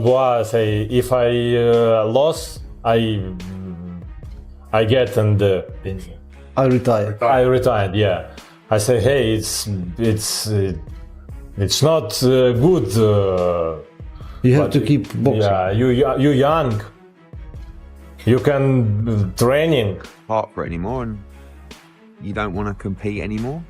Dubois say, if I lost, I get I retire. I retired. Yeah, I say, hey, it's not good. You have to keep boxing. Yeah, you young. You can training. Part for it anymore, and you don't want to compete anymore.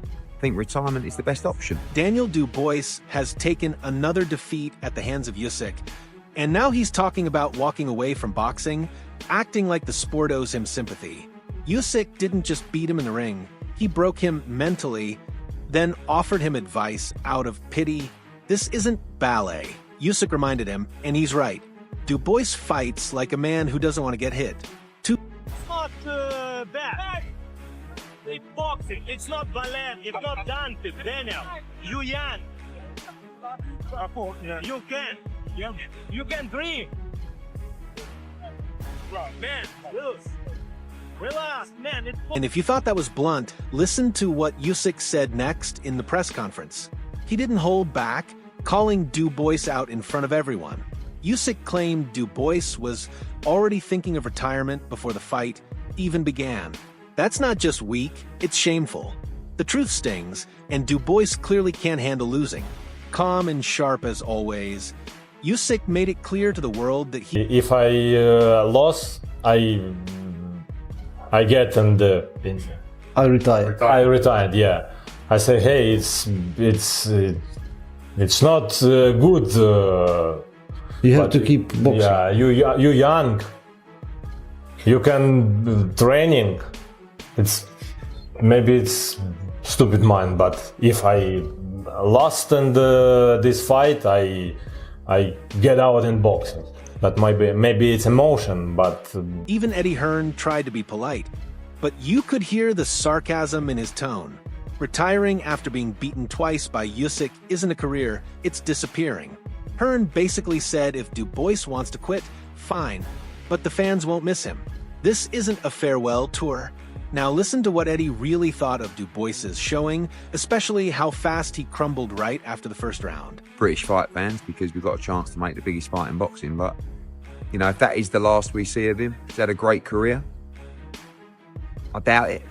I think retirement is the best option. DanielDubois has taken another defeat at the hands of Usyk, and now he's talking about walking away from boxing, acting like the sport owes him sympathy. Usyk didn't just beat him in the ring, he broke him mentally, then offered him advice out of pity. This isn't ballet, Usyk reminded him, and he's right. Dubois fights like a man who doesn't want to get hit. It's not bad. They boxing. It's not ballet. It's not dance, Daniel. You young. You can. You can dream. Man, relax, man. And if you thought that was blunt, listen to what Usyk said next in the press conference. He didn't hold back, calling Dubois out in front of everyone. Usyk claimed Dubois was already thinking of retirement before the fight even began. That's not just weak, it's shameful. The truth stings, and Dubois clearly can't handle losing. Calm and sharp as always, Usyk made it clear to the world that If I lost, I get I retire. I retired. Yeah, I say, hey, it's not good. You have to keep boxing. Yeah, you young. You can training. Maybe it's stupid mind, but if I lost in this fight, I get out in boxing. But maybe it's emotion, but even Eddie Hearn tried to be polite, but you could hear the sarcasm in his tone. Retiring after being beaten twice by Usyk isn't a career, it's disappearing. Hearn basically said if Dubois wants to quit, fine, but the fans won't miss him. This isn't a farewell tour. Now listen to what Eddie really thought of Dubois's showing, especially how fast he crumbled right after the first round. British fight fans, because we've got a chance to make the biggest fight in boxing, but you know, if that is the last we see of him, he's had a great career. I doubt it.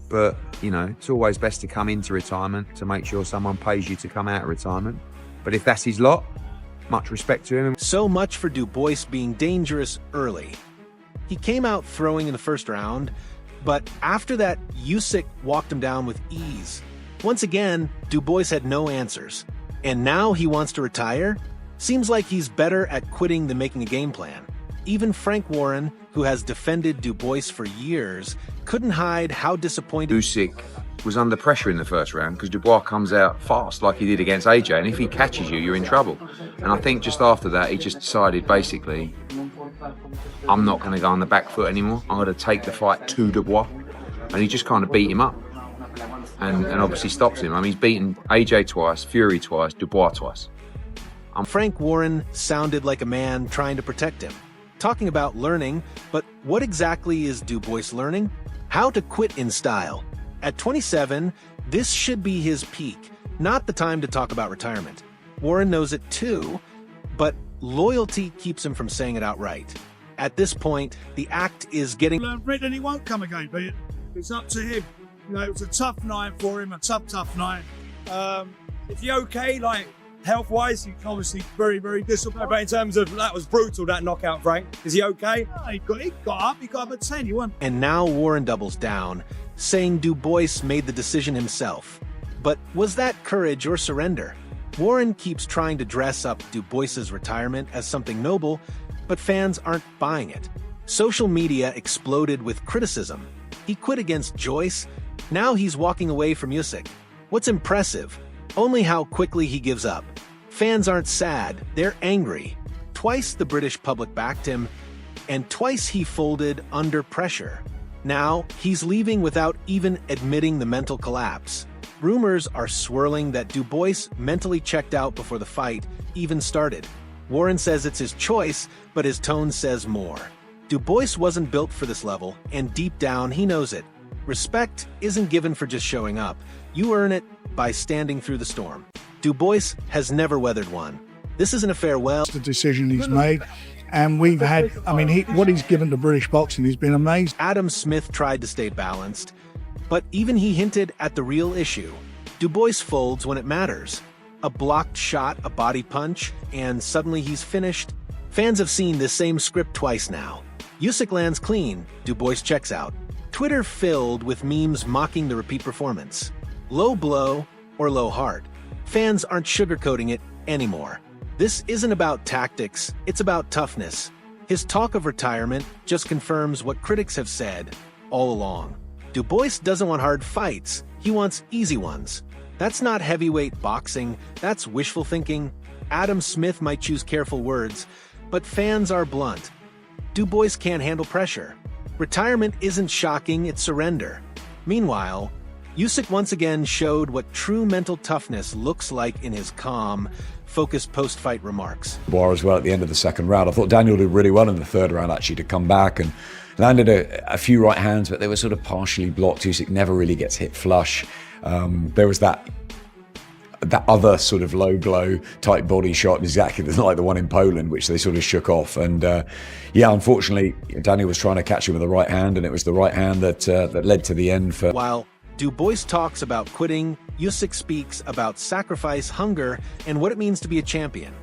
But, you know, it's always best to come into retirement to make sure someone pays you to come out of retirement. But if that's his lot, much respect to him. So much for Dubois being dangerous early. He came out throwing in the first round, but after that, Usyk walked him down with ease. Once again, Dubois had no answers. And now he wants to retire? Seems like he's better at quitting than making a game plan. Even Frank Warren, who has defended Dubois for years, couldn't hide how disappointed Usyk was under pressure in the first round because Dubois comes out fast like he did against AJ, and if he catches you, you're in trouble. And I think just after that, he just decided basically, I'm not going to go on the back foot anymore. I'm going to take the fight to Dubois. And he just kind of beat him up and obviously stops him. I mean, he's beaten AJ twice, Fury twice, Dubois twice. Frank Warren sounded like a man trying to protect him, talking about learning, but what exactly is Dubois learning? How to quit in style. At 27, this should be his peak, not the time to talk about retirement. Warren knows it too, but loyalty keeps him from saying it outright. At this point, the act is getting... Written, he won't come again, but it's up to him. You know, it was a tough night for him, a tough night. Is he okay, like, health-wise? He's obviously very, very disappointed. But in terms of, that was brutal, that knockout, Frank. Is he okay? Oh, he got up a 10, he won. And now Warren doubles down, saying Dubois made the decision himself. But was that courage or surrender? Warren keeps trying to dress up Dubois's retirement as something noble, but fans aren't buying it. Social media exploded with criticism. He quit against Joyce. Now he's walking away from Usyk. What's impressive? Only how quickly he gives up. Fans aren't sad, they're angry. Twice the British public backed him, and twice he folded under pressure. Now he's leaving without even admitting the mental collapse. Rumors are swirling that Dubois mentally checked out before the fight even started. Warren says it's his choice, but his tone says more. Dubois wasn't built for this level, and deep down he knows it. Respect isn't given for just showing up. You earn it by standing through the storm. Dubois has never weathered one. This isn't a farewell. The decision he's made, and we've had, I mean, what he's given to British boxing has been amazing. Adam Smith tried to stay balanced, but even he hinted at the real issue. Dubois folds when it matters. A blocked shot, a body punch, and suddenly he's finished. Fans have seen this same script twice now. Usyk lands clean, Dubois checks out. Twitter filled with memes mocking the repeat performance. Low blow or low heart. Fans aren't sugarcoating it anymore. This isn't about tactics, it's about toughness. His talk of retirement just confirms what critics have said all along. Dubois doesn't want hard fights, he wants easy ones. That's not heavyweight boxing, that's wishful thinking. Adam Smith might choose careful words, but fans are blunt. Dubois can't handle pressure. Retirement isn't shocking, it's surrender. Meanwhile, Usyk once again showed what true mental toughness looks like in his calm, focused post-fight remarks. Dubois as well at the end of the second round. I thought Daniel did really well in the third round actually to come back and landed a few right hands, but they were sort of partially blocked. Usyk never really gets hit flush. There was that other sort of low blow type body shot, exactly like the one in Poland, which they sort of shook off. And yeah, unfortunately, Daniel was trying to catch him with the right hand, and it was the right hand that led to the end for. While Dubois talks about quitting, Usyk speaks about sacrifice, hunger, and what it means to be a champion.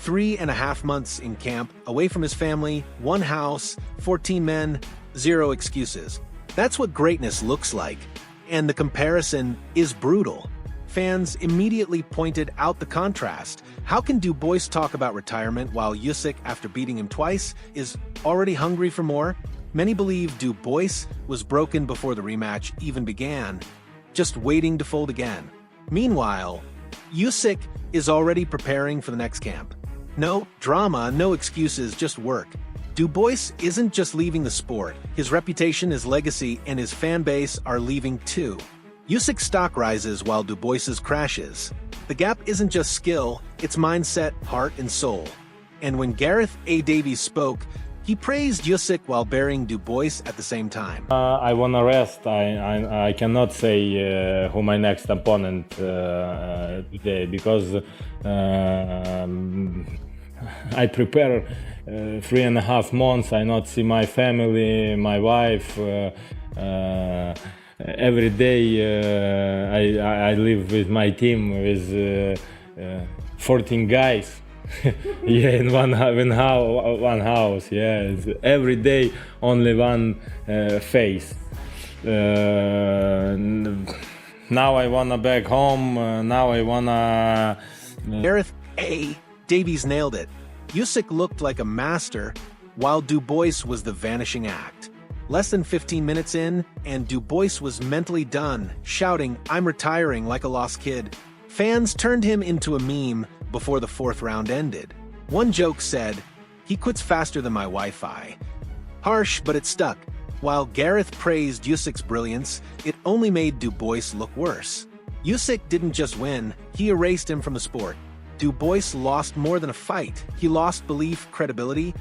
3.5 months in camp, away from his family, one house, 14 men, 0 excuses. That's what greatness looks like. And the comparison is brutal. Fans immediately pointed out the contrast. How can Dubois talk about retirement while Usyk, after beating him twice, is already hungry for more? Many believe Dubois was broken before the rematch even began, just waiting to fold again. Meanwhile, Usyk is already preparing for the next camp. No drama, no excuses, just work. Dubois isn't just leaving the sport. His reputation, his legacy, and his fan base are leaving too. Usyk's stock rises while Dubois's crashes. The gap isn't just skill, it's mindset, heart, and soul. And when Gareth A. Davies spoke, he praised Usyk while burying Dubois at the same time. I wanna rest. I cannot say who my next opponent today because I prepare 3.5 months. I not see my family, my wife. Every day I live with my team with 14 guys. Yeah, in one house. Yeah, it's every day only one face. Now I wanna back home. Now I wanna. Gareth A. Davies nailed it. Usyk looked like a master, while Dubois was the vanishing act. Less than 15 minutes in, and Dubois was mentally done, shouting, "I'm retiring," like a lost kid. Fans turned him into a meme before the 4th round ended. One joke said, "He quits faster than my Wi-Fi." Harsh, but it stuck. While Gareth praised Usyk's brilliance, it only made Dubois look worse. Usyk didn't just win, he erased him from the sport. Dubois lost more than a fight. He lost belief, credibility,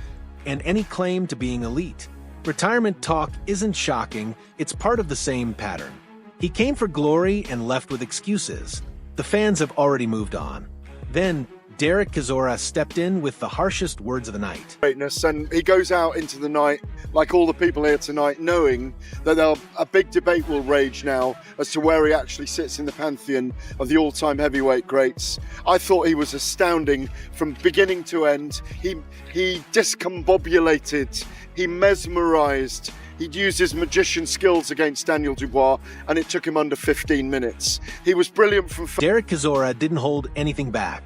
and any claim to being elite. Retirement talk isn't shocking, it's part of the same pattern. He came for glory and left with excuses. The fans have already moved on. Then, Derek Chisora stepped in with the harshest words of the night. Greatness, and he goes out into the night, like all the people here tonight, knowing that a big debate will rage now as to where he actually sits in the pantheon of the all-time heavyweight greats. I thought he was astounding from beginning to end. He discombobulated, he mesmerized. He'd used his magician skills against Daniel Dubois, and it took him under 15 minutes. He was brilliant from... Derek Chisora didn't hold anything back.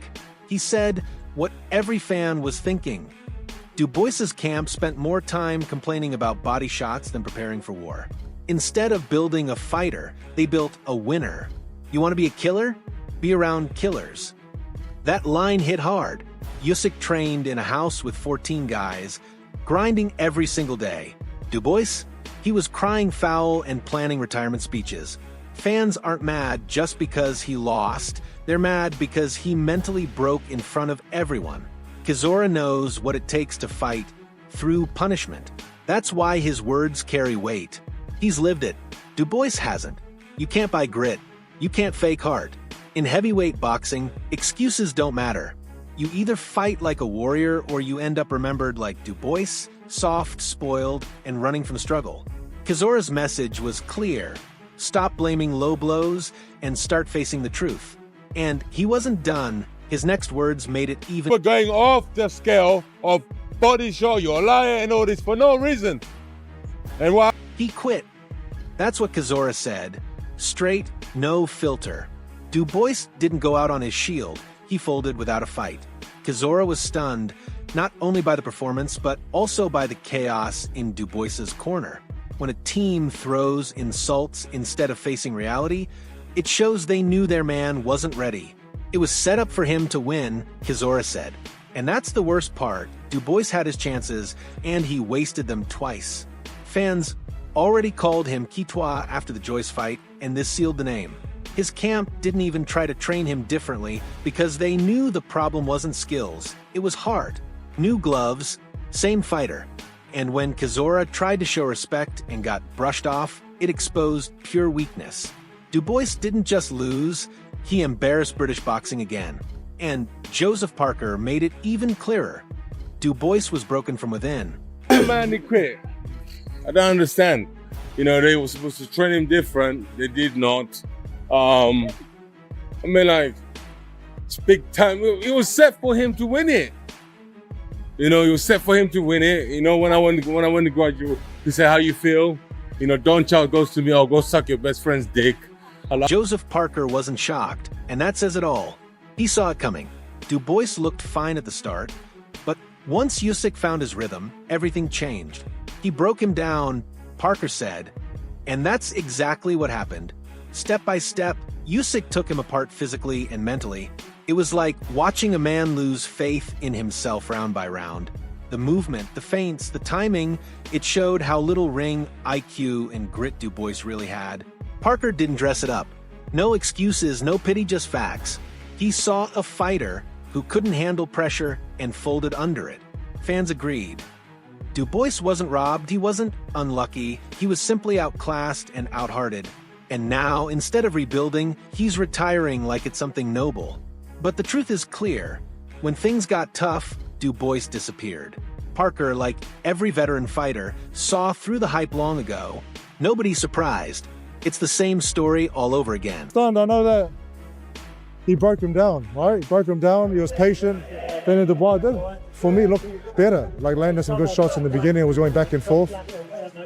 He said what every fan was thinking. Dubois's camp spent more time complaining about body shots than preparing for war. Instead of building a fighter, they built a winner. You want to be a killer? Be around killers. That line hit hard. Usyk trained in a house with 14 guys, grinding every single day. Dubois? He was crying foul and planning retirement speeches. Fans aren't mad just because he lost. They're mad because he mentally broke in front of everyone. Chisora knows what it takes to fight through punishment. That's why his words carry weight. He's lived it. Dubois hasn't. You can't buy grit. You can't fake heart. In heavyweight boxing, excuses don't matter. You either fight like a warrior or you end up remembered like Dubois, soft, spoiled, and running from struggle. Chizora's message was clear. Stop blaming low blows and start facing the truth. And he wasn't done. His next words made it even. We're going off the scale of body show, you're a liar and all this for no reason. And why? He quit. That's what Chisora said. Straight, no filter. Dubois didn't go out on his shield. He folded without a fight. Chisora was stunned, not only by the performance, but also by the chaos in Dubois's corner. When a team throws insults instead of facing reality, it shows they knew their man wasn't ready. It was set up for him to win, Chisora said. And that's the worst part. Dubois had his chances, and he wasted them twice. Fans already called him Quitois after the Joyce fight, and this sealed the name. His camp didn't even try to train him differently because they knew the problem wasn't skills, it was heart. New gloves, same fighter. And when Chisora tried to show respect and got brushed off, it exposed pure weakness. Dubois didn't just lose, he embarrassed British boxing again. And Joseph Parker made it even clearer. Dubois was broken from within. Man, they quit. I don't understand. You know, they were supposed to train him different. They did not. I mean, like, it's big time. It was set for him to win it. You know, it was set for him to win it. You know, when I went to graduate, he said, "How you feel?" You know, Don Child goes to me, "Oh, go suck your best friend's dick." Joseph Parker wasn't shocked, and that says it all. He saw it coming. Dubois looked fine at the start, but once Usyk found his rhythm, everything changed. He broke him down, Parker said, and that's exactly what happened. Step by step, Usyk took him apart physically and mentally. It was like watching a man lose faith in himself round by round. The movement, the feints, the timing, it showed how little ring IQ and grit Dubois really had. Parker didn't dress it up. No excuses, no pity, just facts. He saw a fighter who couldn't handle pressure and folded under it. Fans agreed. Dubois wasn't robbed, he wasn't unlucky, he was simply outclassed and outhearted. And now, instead of rebuilding, he's retiring like it's something noble. But the truth is clear. When things got tough, Dubois disappeared. Parker, like every veteran fighter, saw through the hype long ago. Nobody's surprised. It's the same story all over again. I know that he broke him down, right? He broke him down, he was patient. DanielDubois did, for me, look better. Like landed some good shots in the beginning, it was going back and forth.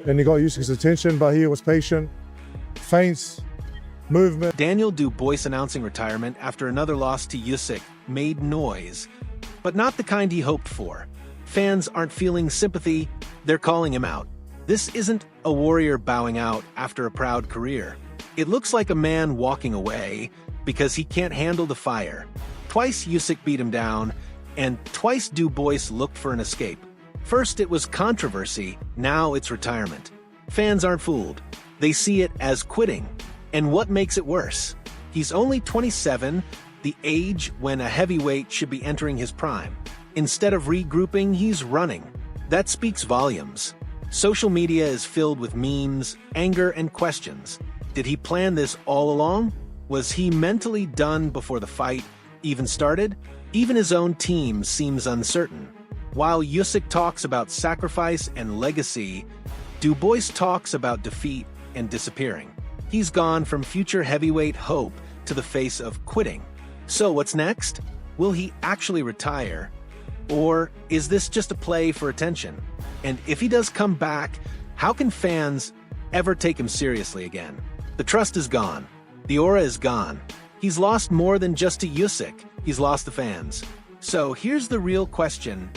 Then he got Usyk's attention, but he was patient. Feints, movement. DanielDubois announcing retirement after another loss to Usyk made noise, but not the kind he hoped for. Fans aren't feeling sympathy, they're calling him out. This isn't a warrior bowing out after a proud career. It looks like a man walking away because he can't handle the fire. Twice Usyk beat him down, and twice Dubois looked for an escape. First it was controversy, now it's retirement. Fans aren't fooled. They see it as quitting. And what makes it worse? He's only 27, the age when a heavyweight should be entering his prime. Instead of regrouping, he's running. That speaks volumes. Social media is filled with memes, anger, and questions. Did he plan this all along? Was he mentally done before the fight even started? Even his own team seems uncertain. While Usyk talks about sacrifice and legacy, Dubois talks about defeat and disappearing. He's gone from future heavyweight hope to the face of quitting. So what's next? Will he actually retire? Or is this just a play for attention? And if he does come back, how can fans ever take him seriously again? The trust is gone. The aura is gone. He's lost more than just to Usyk. He's lost the fans. So here's the real question